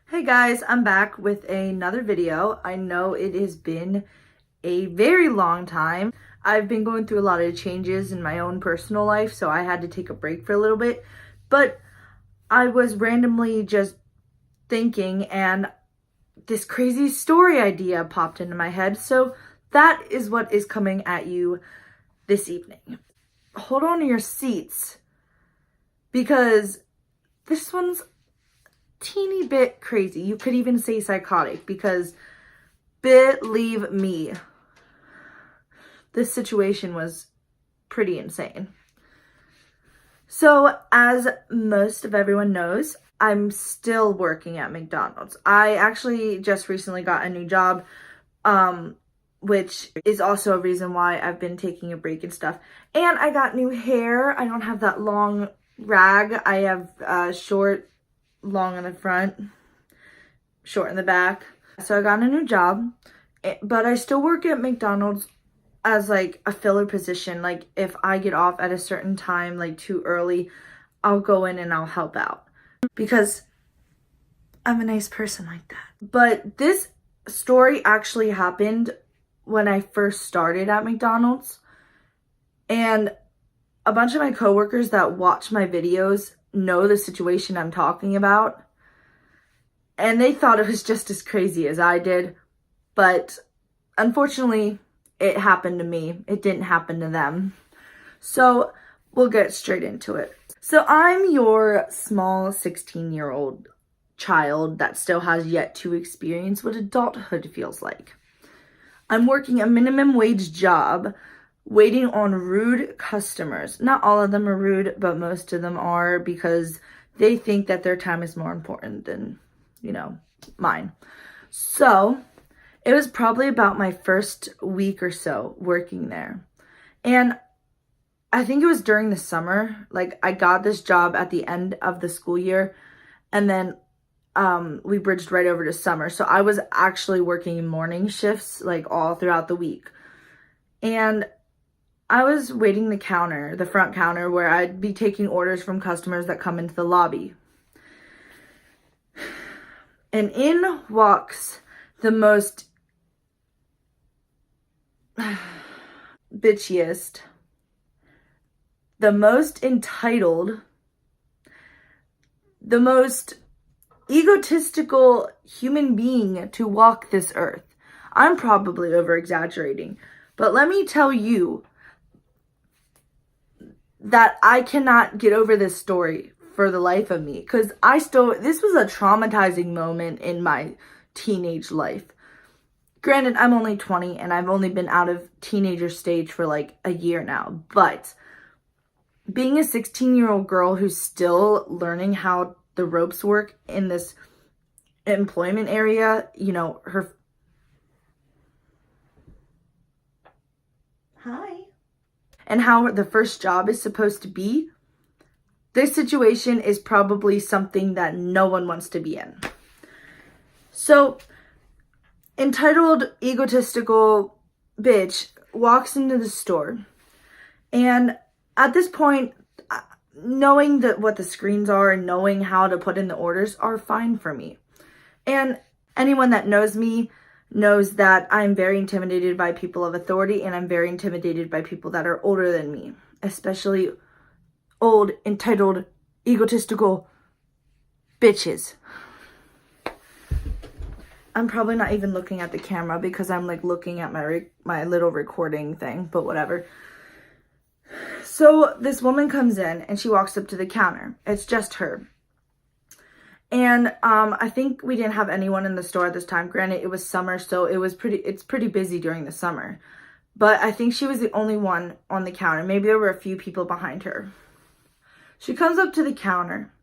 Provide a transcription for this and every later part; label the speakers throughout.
Speaker 1: Hey guys, I'm back with another video. I know it has been a very long time. I've been going through a lot of changes in my own personal life, so I had to take a break for a little bit. But I was randomly just thinking and this crazy story idea popped into my head. So that is what is coming at you this evening. Hold on to your seats because this one's teeny bit crazy. You could even say psychotic because believe me, this situation was pretty insane. So as most of everyone knows, I'm still working at McDonald's. I actually just recently got a new job, which is also a reason why I've been taking a break and stuff. And I got new hair. I don't have that long rag. I have short, long in the front, short in the back. So I got a new job, but I still work at McDonald's as like a filler position. Like if I get off at a certain time, like too early, I'll go in and I'll help out because I'm a nice person like that. But this story actually happened when I first started at McDonald's, and a bunch of my coworkers that watch my videos know the situation I'm talking about, and they thought it was just as crazy as I did, but unfortunately it happened to me. It didn't happen to them. So we'll get straight into it. So I'm your small 16-year-old child that still has yet to experience what adulthood feels like. I'm working a minimum wage job, waiting on rude customers. Not all of them are rude, but most of them are because they think that their time is more important than, mine. So it was probably about my first week or so working there. And I think it was during the summer. Like I got this job at the end of the school year, and then we bridged right over to summer. So I was actually working morning shifts like all throughout the week. And I was waiting the front counter, where I'd be taking orders from customers that come into the lobby. And in walks the most bitchiest, the most entitled, the most egotistical human being to walk this earth. I'm probably over exaggerating, but let me tell you that I cannot get over this story for the life of me, because this was a traumatizing moment in my teenage life. Granted, I'm only 20 and I've only been out of teenager stage for like a year now, but being a 16-year-old girl who's still learning how the ropes work in this employment area, and how the first job is supposed to be, this situation is probably something that no one wants to be in. So, entitled, egotistical bitch walks into the store, and at this point, knowing what the screens are and knowing how to put in the orders are fine for me. And anyone that knows me knows that I'm very intimidated by people of authority, and I'm very intimidated by people that are older than me, especially old, entitled, egotistical bitches. I'm probably not even looking at the camera because I'm like looking at my little recording thing, but whatever. So this woman comes in and she walks up to the counter. It's just her. And I think we didn't have anyone in the store at this time. Granted, it was summer, so it's pretty busy during the summer. But I think she was the only one on the counter. Maybe there were a few people behind her. She comes up to the counter.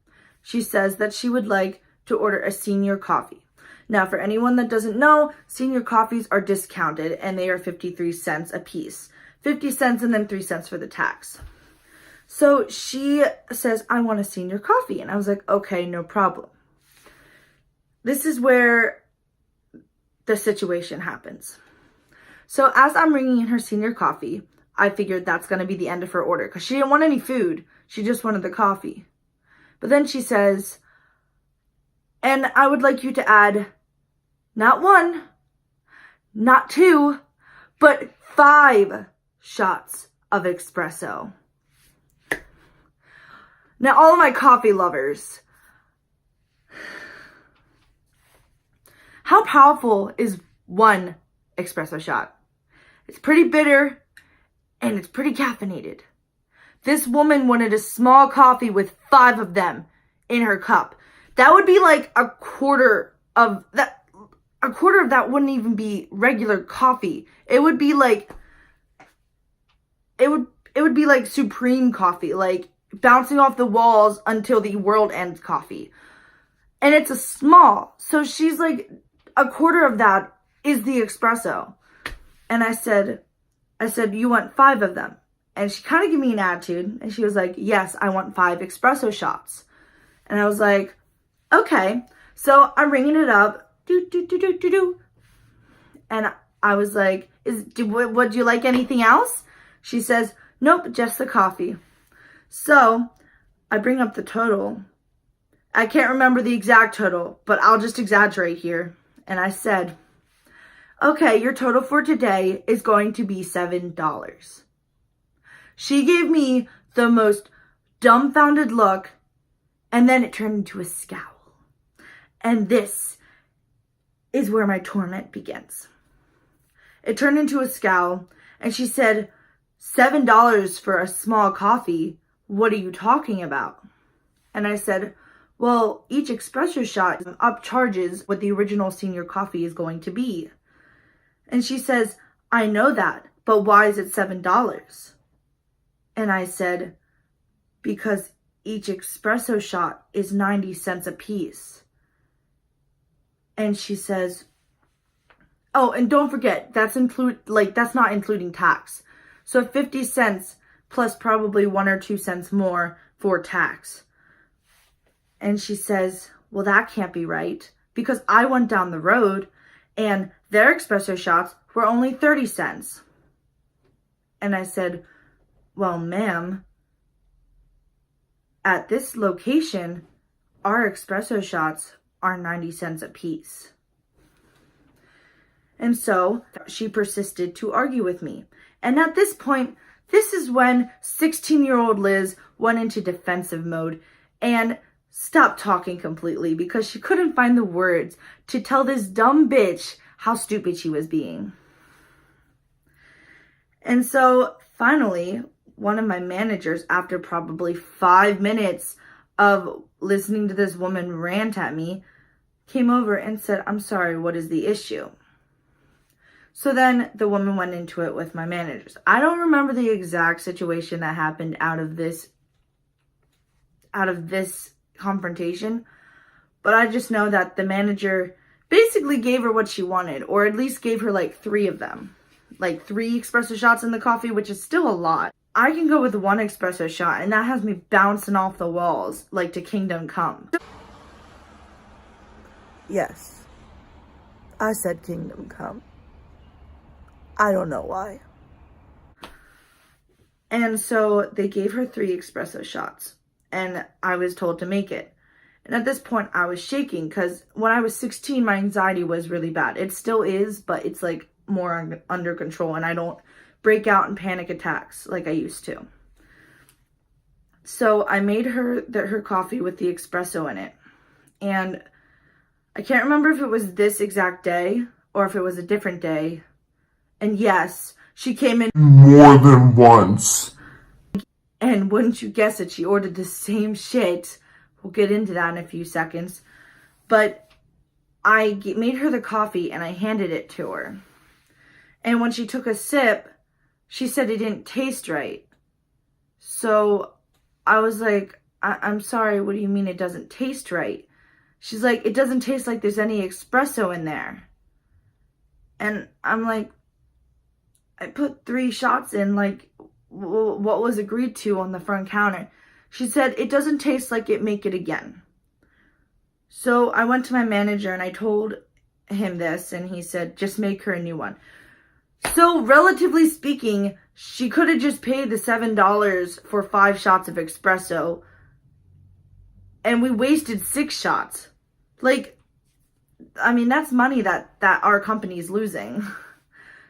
Speaker 1: She says that she would like to order a senior coffee. Now, for anyone that doesn't know, senior coffees are discounted and they are 53 cents a piece. 50 cents and then 3 cents for the tax. So she says, I want a senior coffee. And I was like, okay, no problem. This is where the situation happens. So as I'm bringing in her senior coffee, I figured that's going to be the end of her order because she didn't want any food. She just wanted the coffee. But then she says, And I would like you to add not 1, not 2, but 5 shots of espresso. Now, all of my coffee lovers, how powerful is 1 espresso shot? It's pretty bitter and it's pretty caffeinated. This woman wanted a small coffee with 5 of them in her cup. That would be like a quarter of that. A quarter of that wouldn't even be regular coffee. It would be like, it would be like supreme coffee, like bouncing off the walls until the world ends coffee. And it's a small. So she's like, a quarter of that is the espresso. And I said, you want 5 of them? And she kind of gave me an attitude. And she was like, yes, I want 5 espresso shots. And I was like, okay. So I'm ringing it up. Do, do, do, do, do, do. And I was like, would you like anything else? She says, nope, just the coffee. So I bring up the total. I can't remember the exact total, but I'll just exaggerate here. And I said, okay, your total for today is going to be $7. She gave me the most dumbfounded look, and then it turned into a scowl. And this is where my torment begins. It turned into a scowl, and she said, $7 for a small coffee? What are you talking about? And I said, well, each espresso shot upcharges what the original senior coffee is going to be. And she says, I know that, but why is it $7? And I said, because each espresso shot is 90 cents a piece. And she says, oh, and don't forget, that's not including tax. So 50 cents plus probably 1 or 2 cents more for tax. And she says, well, that can't be right, because I went down the road and their espresso shots were only 30 cents. And I said, well, ma'am, at this location, our espresso shots are 90 cents a piece. And so she persisted to argue with me. And at this point, this is when 16-year-old Liz went into defensive mode and stopped talking completely because she couldn't find the words to tell this dumb bitch how stupid she was being. And so finally, one of my managers, after probably 5 minutes of listening to this woman rant at me, came over and said, I'm sorry, what is the issue? So then the woman went into it with my managers. I don't remember the exact situation that happened out of this confrontation, but I just know that the manager basically gave her what she wanted, or at least gave her like 3 of them. Like 3 espresso shots in the coffee, which is still a lot. I can go with 1 espresso shot, and that has me bouncing off the walls like to Kingdom Come. Yes, I said Kingdom Come. I don't know why. And so they gave her 3 espresso shots, and I was told to make it. And at this point, I was shaking because when I was 16, my anxiety was really bad. It still is, but it's like more under control, and I don't break out in panic attacks like I used to. So I made her coffee with the espresso in it. And I can't remember if it was this exact day or if it was a different day. And yes, she came in more than once. And wouldn't you guess it, she ordered the same shit. We'll get into that in a few seconds. But I made her the coffee and I handed it to her. And when she took a sip, she said it didn't taste right. So I was like, I'm sorry, what do you mean it doesn't taste right? She's like, it doesn't taste like there's any espresso in there. And I'm like, I put 3 shots in, like, what was agreed to on the front counter. She said, it doesn't taste like it, make it again. So I went to my manager and I told him this, and he said, just make her a new one. So relatively speaking, she could have just paid the $7 for 5 shots of espresso, and we wasted 6 shots. Like, I mean, that's money that our company's losing.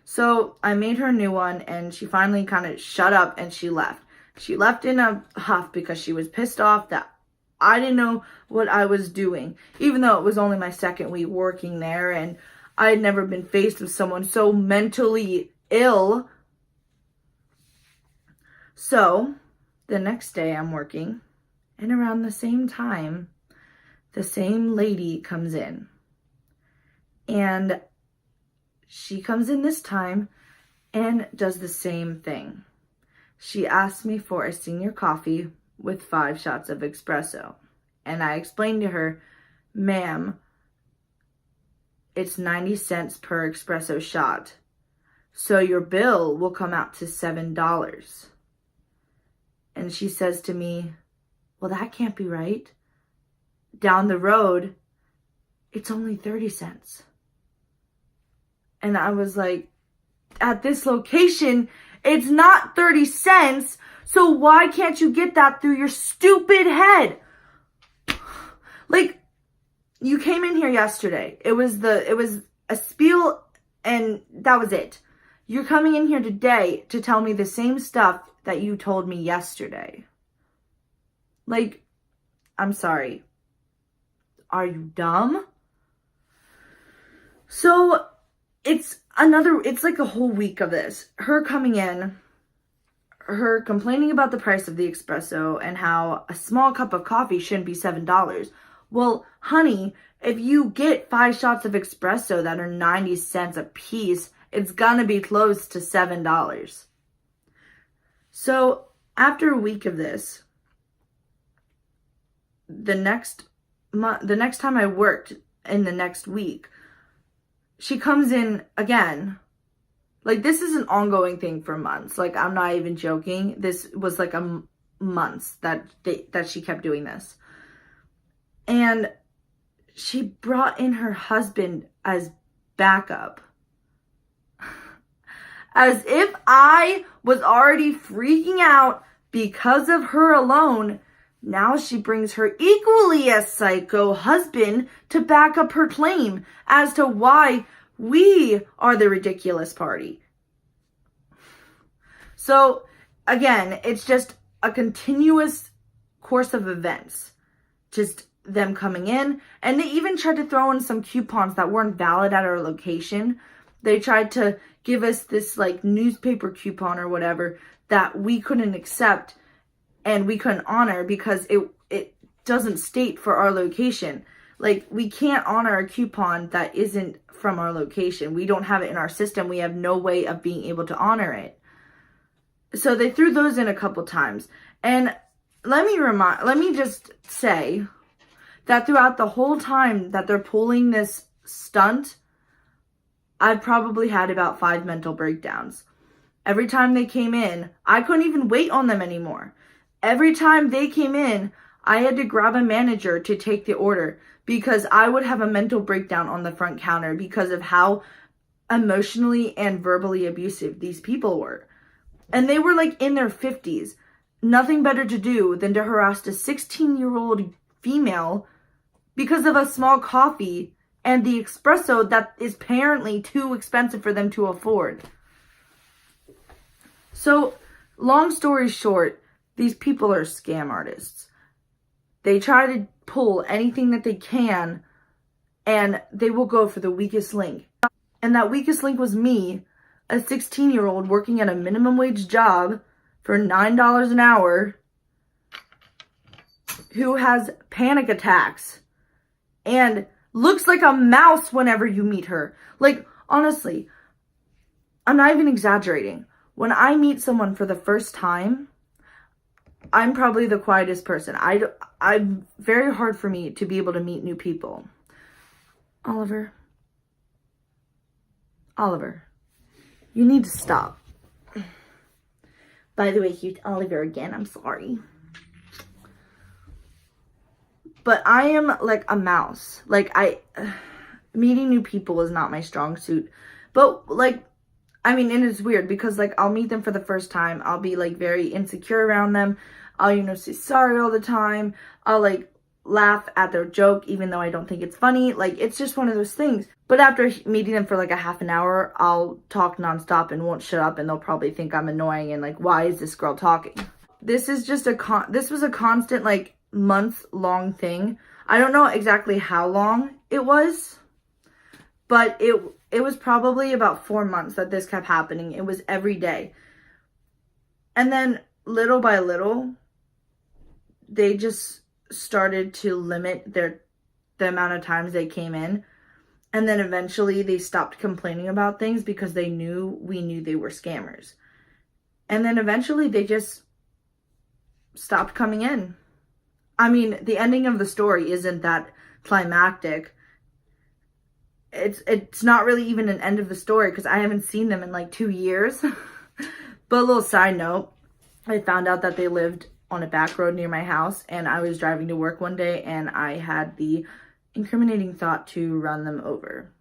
Speaker 1: So I made her a new one, and she finally kind of shut up and she left. She left in a huff because she was pissed off that I didn't know what I was doing, even though it was only my second week working there, and I had never been faced with someone so mentally ill. So the next day I'm working, and around the same time, the same lady comes in. And she comes in this time and does the same thing. She asked me for a senior coffee with 5 shots of espresso. And I explained to her, ma'am, it's 90 cents per espresso shot. So your bill will come out to $7. And she says to me, well, that can't be right. Down the road, it's only 30 cents. And I was like, at this location, it's not 30 cents. So why can't you get that through your stupid head? Like, you came in here yesterday. It was a spiel, and that was it. You're coming in here today to tell me the same stuff that you told me yesterday. Like, I'm sorry. Are you dumb? So it's like a whole week of this. Her coming in, her complaining about the price of the espresso and how a small cup of coffee shouldn't be $7. Well, honey, if you get 5 shots of espresso that are 90 cents a piece, it's gonna be close to $7. So after a week of this, the next time I worked in the next week, she comes in again. Like, this is an ongoing thing for months. Like, I'm not even joking. This was like a months that she kept doing this. And she brought in her husband as backup. As if I was already freaking out because of her alone. Now she brings her equally as psycho husband to back up her claim as to why we are the ridiculous party. So, again, it's just a continuous course of events. Just them coming in. And they even tried to throw in some coupons that weren't valid at our location. They tried to give us this, like, newspaper coupon or whatever that we couldn't accept and we couldn't honor because it doesn't state for our location. Like, we can't honor a coupon that isn't from our location. We don't have it in our system. We have no way of being able to honor it. So they threw those in a couple times. And let me just say that throughout the whole time that they're pulling this stunt, I've probably had about 5 mental breakdowns. Every time they came in, I couldn't even wait on them anymore. Every time they came in, I had to grab a manager to take the order because I would have a mental breakdown on the front counter because of how emotionally and verbally abusive these people were. And they were like in their 50s. Nothing better to do than to harass a 16-year-old female because of a small coffee and the espresso that is apparently too expensive for them to afford. So, long story short, these people are scam artists. They try to pull anything that they can, and they will go for the weakest link. And that weakest link was me, a 16-year-old working at a minimum wage job for $9 an hour, who has panic attacks and looks like a mouse whenever you meet her. Like, honestly, I'm not even exaggerating. When I meet someone for the first time, I'm probably the quietest person. I'm very hard for me to be able to meet new people. Oliver, you need to stop. By the way, here's Oliver again. I'm sorry. But I am like a mouse. Like, meeting new people is not my strong suit. But, like, I mean, and it's weird because, like, I'll meet them for the first time. I'll be, like, very insecure around them. I'll, say sorry all the time. I'll, like, laugh at their joke even though I don't think it's funny. Like, it's just one of those things. But after meeting them for like a half an hour, I'll talk nonstop and won't shut up, and they'll probably think I'm annoying and like, why is this girl talking? This is just this was a constant like month-long thing. I don't know exactly how long it was, but it was probably about 4 months that this kept happening. It was every day. And then little by little, they just started to limit the amount of times they came in. And then eventually they stopped complaining about things because we knew they were scammers. And then eventually they just stopped coming in. I mean, the ending of the story isn't that climactic. It's not really even an end of the story because I haven't seen them in like 2 years. But a little side note, I found out that they lived on a back road near my house, and I was driving to work one day and I had the incriminating thought to run them over.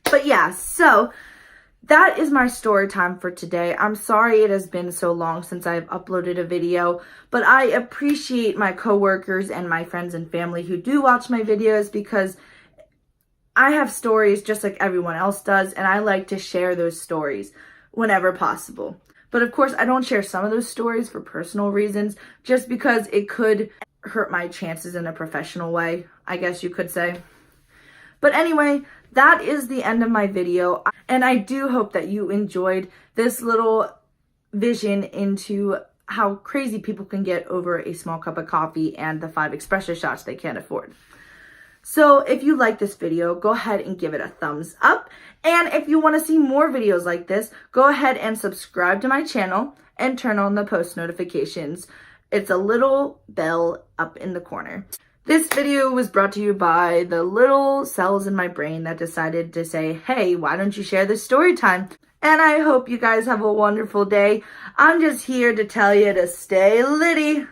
Speaker 1: But yeah, so that is my story time for today. I'm sorry it has been so long since I've uploaded a video, but I appreciate my coworkers and my friends and family who do watch my videos because I have stories just like everyone else does, and I like to share those stories whenever possible. But of course, I don't share some of those stories for personal reasons, just because it could hurt my chances in a professional way, I guess you could say. But anyway, that is the end of my video, and I do hope that you enjoyed this little vision into how crazy people can get over a small cup of coffee and the 5 espresso shots they can't afford. So if you like this video, go ahead and give it a thumbs up. And if you want to see more videos like this, go ahead and subscribe to my channel and turn on the post notifications. It's a little bell up in the corner. This video was brought to you by the little cells in my brain that decided to say, hey, why don't you share this story time? And I hope you guys have a wonderful day. I'm just here to tell you to stay litty.